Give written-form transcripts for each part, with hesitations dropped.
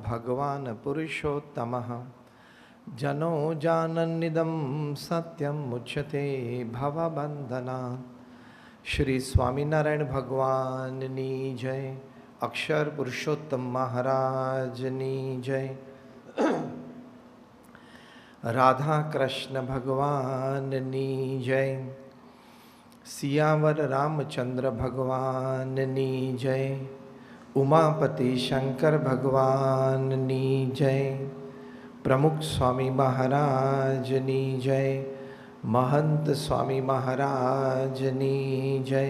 ભગવાન પુરુષોત્તમઃ જનો જાનન્નિદં સત્યમ મુચ્યતે ભવબંધનાत्. શ્રી સ્વામિનારાયણ ભગવાનની જય. અક્ષર પુરુષોત્તમ મહારાજની જય. રાધા કૃષ્ણ ભગવાનની જય. સિયાવર રામચંદ્ર ભગવાનની જય. ઉમાપતિ શંકર ભગવાનની જય. પ્રમુખ સ્વામી મહારાજની જય. મહંત સ્વામી મહારાજની જય.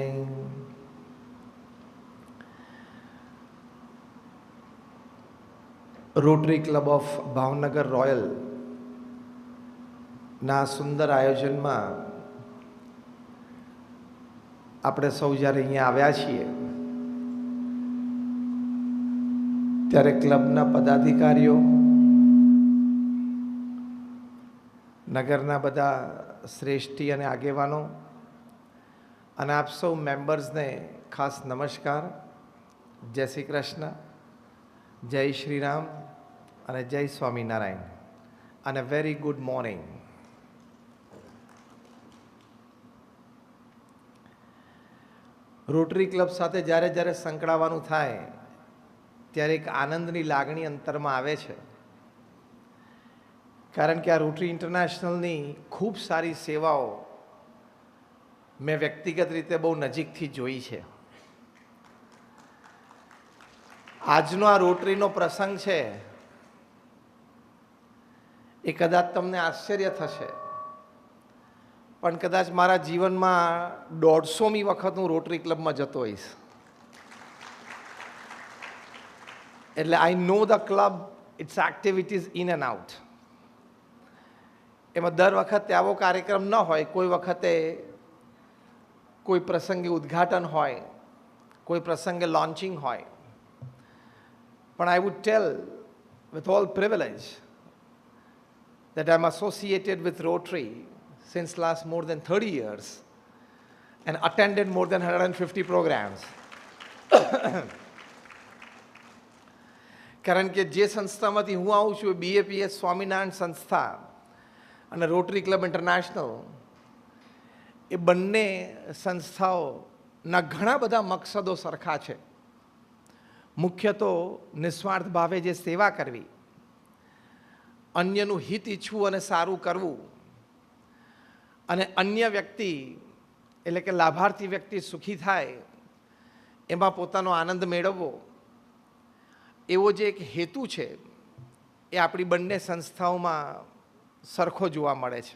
Rotary club of Bhavnagar royal ના સુંદર આયોજનમાં આપણે સૌ જ્યારે અહીંયા આવ્યા છીએ ત્યારે ક્લબના પદાધિકારીઓ, નગરના બધા શ્રેષ્ઠી અને આગેવાનો અને આપ સૌ મેમ્બર્સને ખાસ નમસ્કાર. જય શ્રી કૃષ્ણ, જય શ્રી રામ અને જય સ્વામિનારાયણ અને very good morning. Rotary club સાથે જ્યારે જ્યારે સંકળાવાનું થાય ત્યારે એક આનંદની લાગણી અંતરમાં આવે છે. કારણ કે આ રોટરી ઇન્ટરનેશનલની ખૂબ સારી સેવાઓ મેં વ્યક્તિગત રીતે બહુ નજીકથી જોઈ છે. આજનો આ રોટરીનો પ્રસંગ છે એ કદાચ તમને આશ્ચર્ય થશે, પણ કદાચ મારા જીવનમાં 150મી વખત હું રોટરી ક્લબમાં જતો હોઈશ. એટલે I know the club, it's activities in and out. એમાં દર વખતે આવો કાર્યક્રમ ન હોય, કોઈ વખતે કોઈ પ્રસંગે ઉદ્ઘાટન હોય, કોઈ પ્રસંગે લોન્ચિંગ હોય. પણ I would tell with all privilege that I'm associated with Rotary since last more than 30 years and attended more than 150 programs. કારણ કે જે સંસ્થામાંથી હું આવું છું, BAPS સ્વામિનારાયણ સંસ્થા અને રોટરી ક્લબ ઇન્ટરનેશનલ, એ બંને સંસ્થાઓના ઘણા બધા મકસદો સરખા છે. મુખ્ય તો નિસ્વાર્થ ભાવે જે સેવા કરવી, અન્યનું હિત ઈચ્છવું અને સારું કરવું, અને અન્ય વ્યક્તિ એટલે કે લાભાર્થી વ્યક્તિ સુખી થાય એમાં પોતાનો આનંદ મેળવવો, એવો જે એક હેતુ છે એ આપણી બંને સંસ્થાઓમાં સરખો જોવા મળે છે.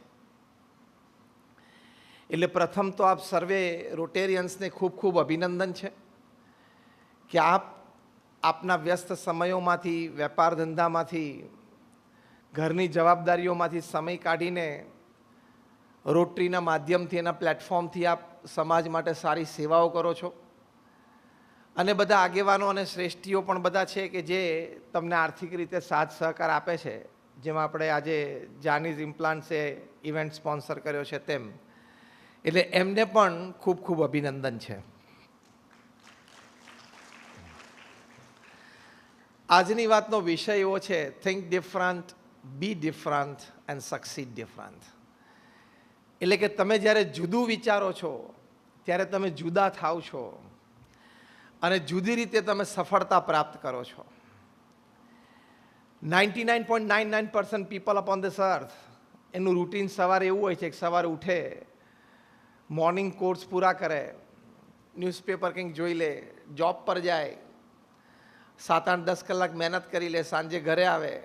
એટલે પ્રથમ તો આપ સર્વે રોટેરિયન્સને ખૂબ ખૂબ અભિનંદન છે કે આપના વ્યસ્ત સમયોમાંથી, વેપાર ધંધામાંથી, ઘરની જવાબદારીઓમાંથી સમય કાઢીને રોટરીના માધ્યમથી, એના પ્લેટફોર્મથી આપ સમાજ માટે સારી સેવાઓ કરો છો. અને બધા આગેવાનો અને શ્રેષ્ઠીઓ પણ બધા છે કે જે તમને આર્થિક રીતે સાથ સહકાર આપે છે. જેમાં આપણે આજે જાનીઝ ઇમ્પ્લાન્ટ્સે ઇવેન્ટ સ્પોન્સર કર્યો છે તેમ. એટલે એમને પણ ખૂબ ખૂબ અભિનંદન છે. આજની વાતનો વિષય એવો છે, think different, be different and succeed different. એટલે કે તમે જ્યારે જુદું વિચારો છો ત્યારે તમે જુદા થાવ છો અને જુદી રીતે તમે સફળતા પ્રાપ્ત કરો છો. 99.99% પીપલ અપોન ધીસ અર્થ, એનું રૂટીન સવારે એવું હોય છે કે સવારે ઉઠે, મોર્નિંગ કોર્સ પૂરા કરે, ન્યૂઝપેપર કંઈક જોઈ લે, જોબ પર જાય, 7-8-10 કલાક મહેનત કરી લે, સાંજે ઘરે આવે,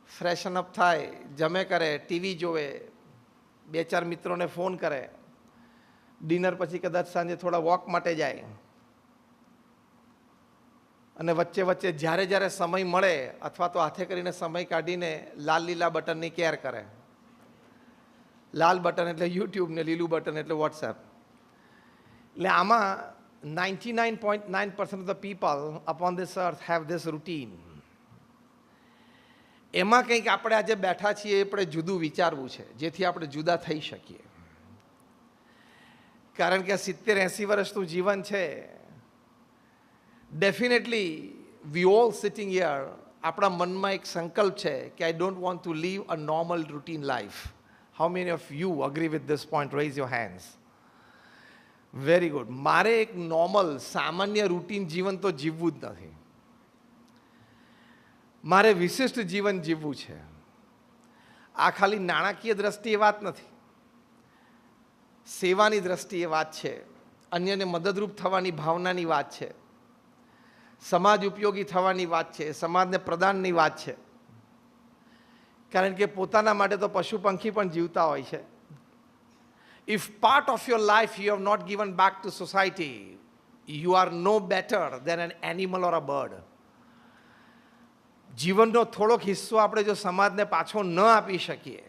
ફ્રેશન અપ થાય, જમે કરે, ટીવી જોવે, 2-4 મિત્રોને ફોન કરે, ડિનર પછી કદાચ સાંજે થોડા વોક માટે જાય, અને વચ્ચે વચ્ચે જ્યારે જ્યારે સમય મળે અથવા તો હાથે કરીને સમય કાઢીને લાલ લીલા બટનની કેર કરે. લાલ બટન એટલે યુટ્યુબ ને લીલું બટન એટલે વોટ્સએપ. એટલે આમાં 99.9% of the people upon this earth have this routine. એમાં કંઈક આપણે આજે બેઠા છીએ, આપણે જુદું વિચારવું છે જેથી આપણે જુદા થઈ શકીએ. કારણ કે 70-80 વર્ષનું જીવન છે, definitely we all sitting here, આપણા મનમાં એક સંકલ્પ છે કે I don't want to leave a normal routine life. How many of you agree with this point? Raise your hands. Very good. મારે એક નોર્મલ સામાન્ય રૂટીન જીવન તો જીવવું જ નથી. મારે વિશિષ્ટ જીવન જીવવું છે. આ ખાલી નાણાકીય દ્રષ્ટિએ વાત નથી, સેવાની દ્રષ્ટિએ વાત છે, અન્યને મદદરૂપ થવાની ભાવનાની વાત છે, સમાજ ઉપયોગી થવાની વાત છે, સમાજને પ્રદાનની વાત છે. કારણ કે પોતાના માટે તો પશુ પંખી પણ જીવતા હોય છે. If part of your life you have not given back to society, you are no better than an animal or a bird. જીવનનો થોડોક હિસ્સો આપણે જો સમાજને પાછો ન આપી શકીએ,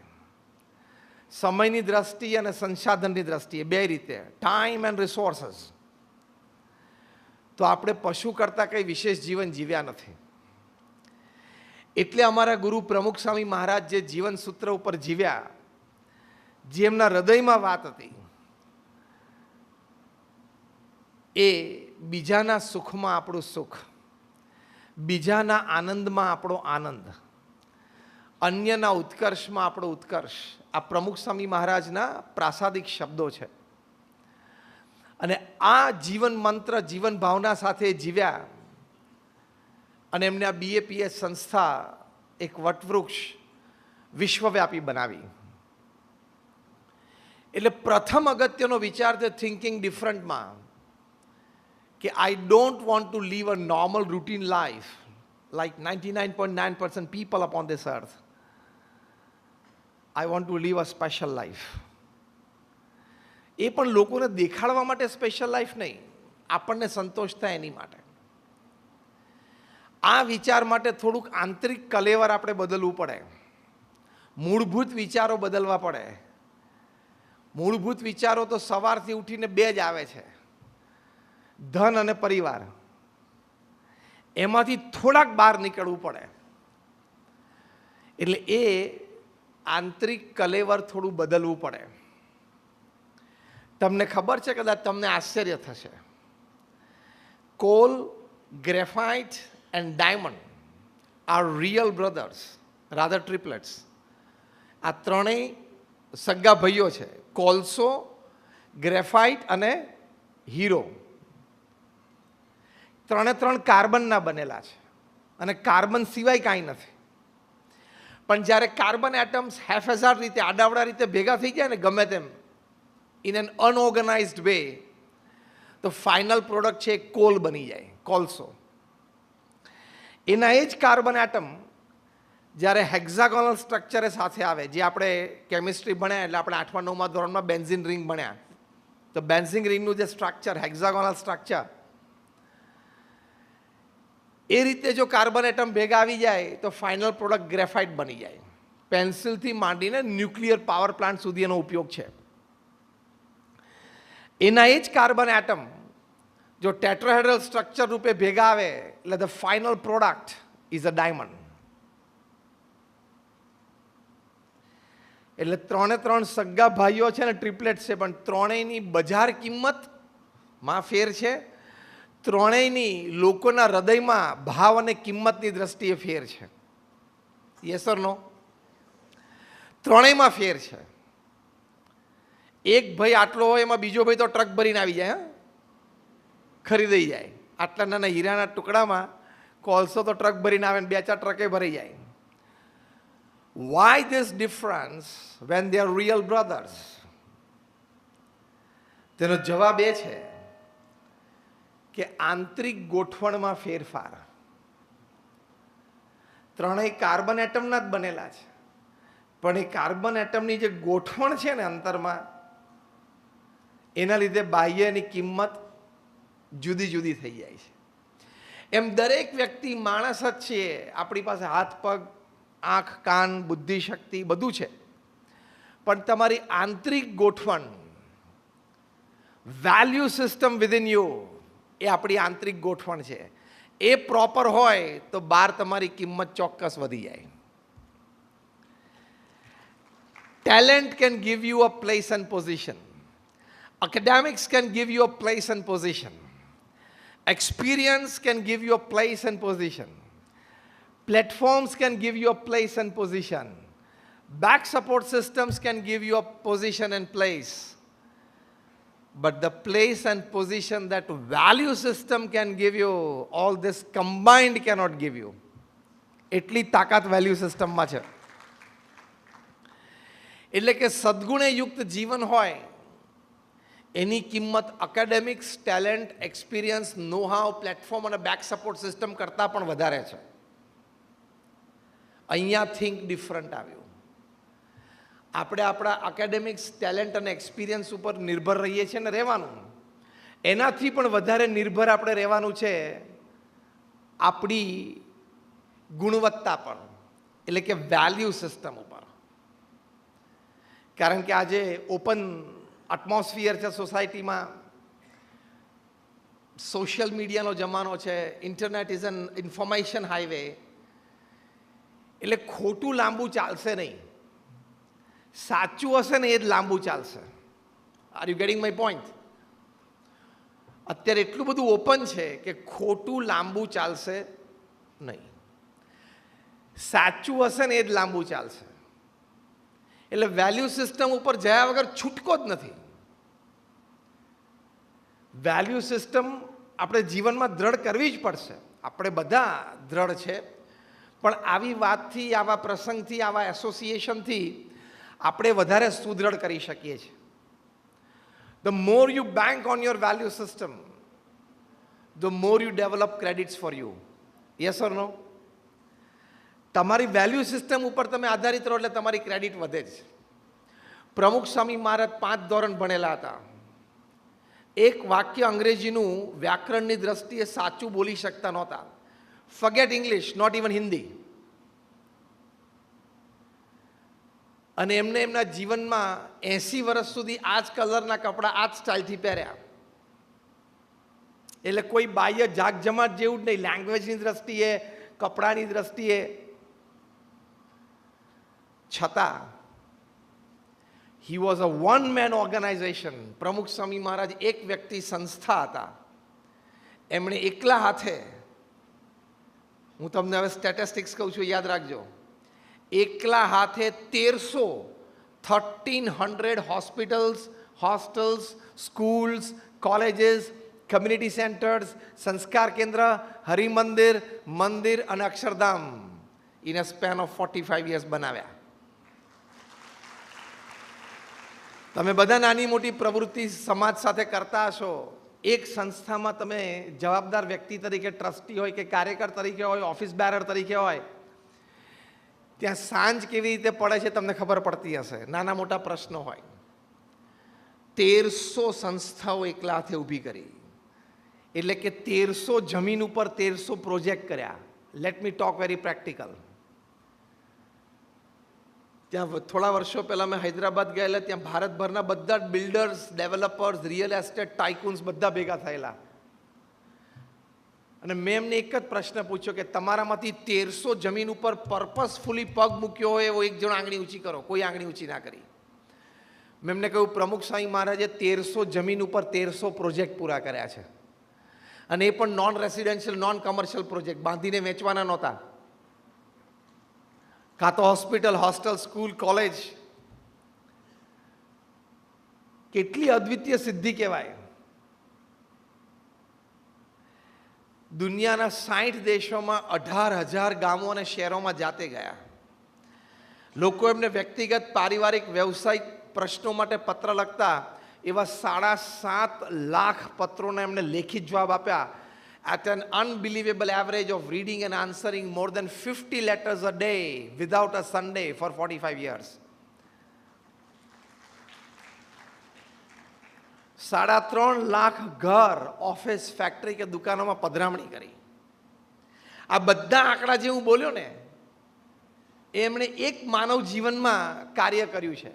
સમયની દ્રષ્ટિએ અને સંસાધનની દ્રષ્ટિએ, બે રીતે, ટાઈમ એન્ડ રિસોર્સિસ, તો આપણે પશુ કરતાં કંઈ વિશેષ જીવન જીવ્યા નથી. એટલે અમારા ગુરુ પ્રમુખ સ્વામી મહારાજ જે જીવન સૂત્ર ઉપર જીવ્યા, જે એમના હૃદયમાં વાત હતી, એ બીજાના સુખમાં આપણું સુખ, બીજાના આનંદમાં આપણો આનંદ, અન્યના ઉત્કર્ષમાં આપણો ઉત્કર્ષ, આ પ્રમુખ સ્વામી મહારાજના પ્રાસાદિક શબ્દો છે. અને આ જીવન મંત્ર, જીવન ભાવના સાથે જીવ્યા અને એમને આ BAPS સંસ્થા એક વટવૃક્ષ વિશ્વવ્યાપી બનાવી. એટલે પ્રથમ અગત્યનો વિચાર છે થિંકિંગ ડિફરન્ટમાં, કે I don't want to leave a normal routine life like 99.9% people upon this earth. I want to leave a special life. એ પણ લોકોને દેખાડવા માટે સ્પેશિયલ લાઈફ નહીં, આપણને સંતોષ થાય એની માટે. આ વિચાર માટે થોડુંક આંતરિક કલેવર આપણે બદલવું પડે, મૂળભૂત વિચારો બદલવા પડે. મૂળભૂત વિચારો તો સવારથી ઉઠીને બે જ આવે છે, ધન અને પરિવાર. એમાંથી થોડાક બહાર નીકળવું પડે. એટલે એ આંતરિક કલેવર થોડું બદલવું પડે. તમને ખબર છે, કદાચ તમને આશ્ચર્ય થશે, coal, graphite and diamond are real brothers, rather triplets. આ ત્રણેય સગા ભાઈઓ છે, કોલસો, ગ્રેફાઇટ અને હીરો. ત્રણ કાર્બનના બનેલા છે અને કાર્બન સિવાય કાંઈ નથી. પણ જ્યારે કાર્બન એટમ્સ હેફેઝાર્ડ રીતે, આડાવડા રીતે ભેગા થઈ જાય ને ગમે તેમ, ઇન એન અનઓર્ગનાઇઝડ વે, તો ફાઇનલ પ્રોડક્ટ છે કોલ બની જાય, કોલસો. એના એ જ કાર્બન એટમ જ્યારે હેક્ઝાગોનલ સ્ટ્રક્ચરે સાથે આવે, જે આપણે કેમિસ્ટ્રી ભણ્યા, એટલે આપણે 8મા 9મા ધોરણમાં બેન્ઝિન રિંગ ભણ્યા, તો બેન્ઝિન રિંગનું જે સ્ટ્રક્ચર, હેક્ઝાગોનલ સ્ટ્રક્ચર, એ રીતે જો કાર્બન એટમ ભેગા આવી જાય તો ફાઇનલ પ્રોડક્ટ ગ્રેફાઇટ બની જાય. પેન્સિલથી માંડીને ન્યુક્લિયર પાવર પ્લાન્ટ સુધી એનો ઉપયોગ છે. એના એ જ કાર્બન એટમ જો ટેટ્રાહેડ્રલ સ્ટ્રક્ચર રૂપે ભેગા આવે એટલે the final product is a diamond. એટલે ત્રણ સગા ભાઈઓ છે ને, ટ્રિપલેટ છે, પણ ત્રણેયની બજાર કિંમતમાં ફેર છે, ત્રણેયની લોકોના હૃદયમાં ભાવ અને કિંમતની દ્રષ્ટિએ ફેર છે. યસ ઓર નો? ત્રણેયમાં ફેર છે. એક ભાઈ આટલો હોય, એમાં બીજો ભાઈ તો ટ્રક ભરીને આવી જાય, ખરીદી જાય. આટલા નાના હીરાના ટુકડામાં કોલસો તો ટ્રક ભરીને આવે ને 2-4 ટ્રકે ભરી જાય. Why this difference when they are real brothers? તેનો જવાબ એ છે કે આંતરિક ગોઠવણમાં ફેરફાર. ત્રણેય કાર્બન એટમના જ બનેલા છે, પણ એ કાર્બન એટમની જે ગોઠવણ છે ને અંતરમાં, એના લીધે બાહ્યની કિંમત જુદી જુદી થઈ જાય છે. એમ દરેક વ્યક્તિ માણસ જ છે, આપણી પાસે હાથ, પગ, આંખ, કાન, બુદ્ધિ, શક્તિ બધું છે, પણ તમારી આંતરિક ગોઠવણ, વેલ્યુ સિસ્ટમ વિધિન યુ, એ આપણી આંતરિક ગોઠવણ છે. એ પ્રોપર હોય તો બહાર તમારી કિંમત ચોક્કસ વધી જાય. Talent can give you a place and position. Academics can give you a place and position. Experience can give you a place and position. Platforms can give you a place and position. Back support systems can give you a position and place. But the place and position that value system can give you, all this combined cannot give you. એટલી તાકાત value સિસ્ટમમાં છે. એટલે કે સદગુણે યુક્ત જીવન હોય એની કિંમત academics, talent, experience, know how, platform અને બેક સપોર્ટ સિસ્ટમ કરતાં પણ વધારે છે. અહીંયા થિંક ડિફરન્ટ આવ્યું. આપણે આપણા એકેડેમિક્સ, ટેલેન્ટ અને એક્સપિરિયન્સ ઉપર નિર્ભર રહીએ છીએ ને રહેવાનું. એનાથી પણ વધારે નિર્ભર આપણે રહેવાનું છે આપણી ગુણવત્તા પર, એટલે કે વેલ્યુ સિસ્ટમ ઉપર. કારણ કે આજે ઓપન એટમોસ્ફિયર છે સોસાયટીમાં, સોશિયલ મીડિયાનો જમાનો છે, internet is and information highway. એટલે ખોટું લાંબુ ચાલશે નહીં, સાચું હશે ને એ જ લાંબુ ચાલશે. Are you getting my point? અત્યારે એટલું બધું ઓપન છે કે ખોટું લાંબુ ચાલશે નહીં, સાચું હશે ને એ જ લાંબુ ચાલશે. એટલે વેલ્યુ સિસ્ટમ ઉપર જયા વગર છૂટકો જ નથી. વેલ્યુ સિસ્ટમ આપણે જીવનમાં દ્રઢ કરવી જ પડશે. આપણે બધા દ્રઢ છે, પણ આવી વાતથી, આવા પ્રસંગથી, આવા એસોસિએશનથી આપણે વધારે સુદૃઢ કરી શકીએ છીએ. The more you bank on your value system, the more you develop credits for you. Yes or no? તમારી વેલ્યુ સિસ્ટમ ઉપર તમે આધારિત રહો એટલે તમારી ક્રેડિટ વધે જ. પ્રમુખ સ્વામી મહારાજ 5 ધોરણ ભણેલા હતા. એક વાક્ય અંગ્રેજીનું વ્યાકરણની દ્રષ્ટિએ સાચું બોલી શકતા નહોતા. Forget English, not even Hindi. અને એમને એમના જીવનમાં 80 વર્ષ સુધી આ જ કલરના કપડાં આ જ સ્ટાઇલથી પહેર્યા. એટલે કોઈ બાહ્ય જાગજમાટ જેવું જ નહીં, લેંગ્વેજની દ્રષ્ટિએ, કપડાની દ્રષ્ટિએ. છતાં he was a one man organization. Pramukh Swami મહારાજ એક વ્યક્તિ સંસ્થા હતા. એમણે એકલા હાથે, હું તમને હવે સ્ટેટિસ્ટિક્સ કહું છું, યાદ રાખજો, એકલા હાથે 1300 hospitals, hostels, schools, colleges, community centres, સંસ્કાર કેન્દ્ર, હરિમંદિર, મંદિર અને Akshardham in a span of 45 years બનાવ્યા. તમે બધા નાની મોટી પ્રવૃત્તિ સમાજ સાથે કરતા હશો. એક સંસ્થામાં તમે જવાબદાર વ્યક્તિ તરીકે, ટ્રસ્ટી હોય કે કાર્યકર તરીકે હોય, ઓફિસ બેરર તરીકે હોય, ત્યાં સાંજ કેવી રીતે પડે છે તમને ખબર પડતી હશે. નાના મોટા પ્રશ્નો હોય. 1300 સંસ્થાઓ એકલા હાથે ઊભી કરી. એટલે કે 1300 જમીન ઉપર 1300 પ્રોજેક્ટ કર્યા. Let me talk very practical. ત્યાં થોડા વર્ષો પહેલાં મેં હૈદરાબાદ ગયેલા. ત્યાં ભારતભરના બધા બિલ્ડર્સ, ડેવલપર્સ, રિયલ એસ્ટેટ ટાઇકુન્સ બધા ભેગા થયેલા. અને મેં એમને એક જ પ્રશ્ન પૂછ્યો કે તમારામાંથી 1300 જમીન ઉપર પર્પસફુલી પગ મૂક્યો હોય એવો એક જણ આંગળી ઊંચી કરો. કોઈ આંગળી ઊંચી ના કરી. મેં એમને કહ્યું પ્રમુખ સ્વામી મહારાજે 1300 જમીન ઉપર 1300 પ્રોજેક્ટ પૂરા કર્યા છે. અને એ પણ non residential, non commercial project, બાંધીને વેચવાના નહોતા. કાં તો હોસ્પિટલ, હોસ્ટેલ, સ્કૂલ, કોલેજ. કેટલી અદ્વિતીય સિદ્ધિ કહેવાય. દુનિયાના 60 દેશોમાં 18,000 ગામો અને શહેરોમાં જાતે ગયા. લોકો એમને વ્યક્તિગત, પારિવારિક, વ્યવસાયિક પ્રશ્નો માટે પત્ર લખતા. એવા 7.5 લાખ પત્રોને એમને લેખિત જવાબ આપ્યા. at an unbelievable average of reading and answering more than 50 letters a day without a Sunday for 45 years. 3.5 lakh ઘર, ઓફિસ, ફેક્ટરી કે દુકાનોમાં પધરામણી કરી. આ બધા આંકડા જે હું બોલ્યો ને, એમણે એક માનવ જીવનમાં કાર્ય કર્યું છે.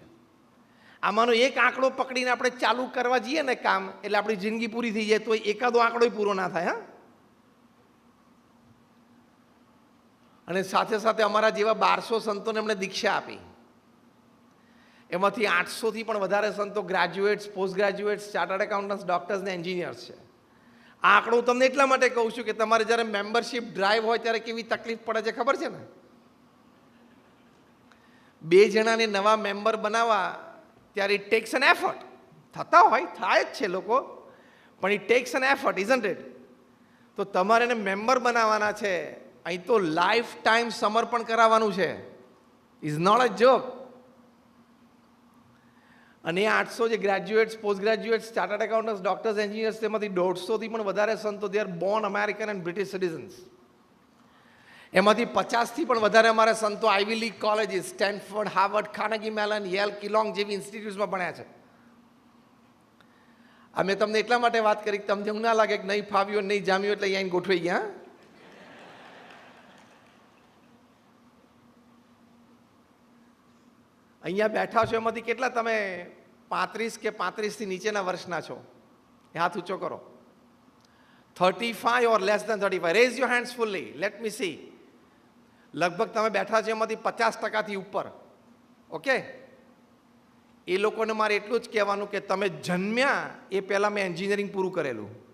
આમાંનો એક આંકડો પકડીને આપણે ચાલુ કરવા જઈએ ને કામ, એટલે આપણી જિંદગી પૂરી થઈ જાય. તો એકાદો આંકડો પૂરો ના થાય. હા. અને સાથે સાથે અમારા જેવા 1200 સંતોને એમણે દીક્ષા આપી. એમાંથી 800થી પણ વધારે સંતો graduates, post graduates, chartered accountants, doctors ને એન્જિનિયર્સ છે. આ આંકડો હું તમને એટલા માટે કહું છું કે તમારે જ્યારે મેમ્બરશિપ ડ્રાઈવ હોય ત્યારે કેવી તકલીફ પડે છે ખબર છે ને? 2 જણાને નવા મેમ્બર બનાવવા ત્યારે ઇટ ટેક્સ એન એફર્ટ. થતા હોય, થાય જ છે લોકો, પણ it takes an effort, isn't it? તો તમારે એને મેમ્બર બનાવવાના છે. અહીં તો લાઈફ ટાઈમ સમર્પણ કરાવવાનું છે. Is not a joke. અને 800 જે graduates, post graduates, chartered accountants, doctors, engineers, તેમાંથી 150થી પણ વધારે સંતો they are born American and British citizens. એમાંથી 50થી પણ વધારે અમારા સંતો Ivy League colleges, Stanford, Harvard, Carnegie Mellon, Yale, Kellogg જેવી ઇન્સ્ટિટ્યૂટ્સમાં ભણ્યા છે. આ મેં તમને એટલા માટે વાત કરી કે તમને એવું ના લાગે કે નહીં ફાવ્યું, નહીં જામ્યું એટલે અહીંયા ગોઠવાઈ ગયા. અહીંયા બેઠા છો એમાંથી કેટલા તમે 35 કે 35થી નીચેના વર્ષના છો? હાથ ઊંચો કરો. 35 or less than 35. Raise your hands fully. Let me see. લગભગ તમે બેઠા છો એમાંથી 50% ઉપર. ઓકે? એ લોકોને મારે એટલું જ કહેવાનું કે તમે જન્મ્યા એ પહેલાં મેં એન્જિનિયરિંગ પૂરું કરેલું.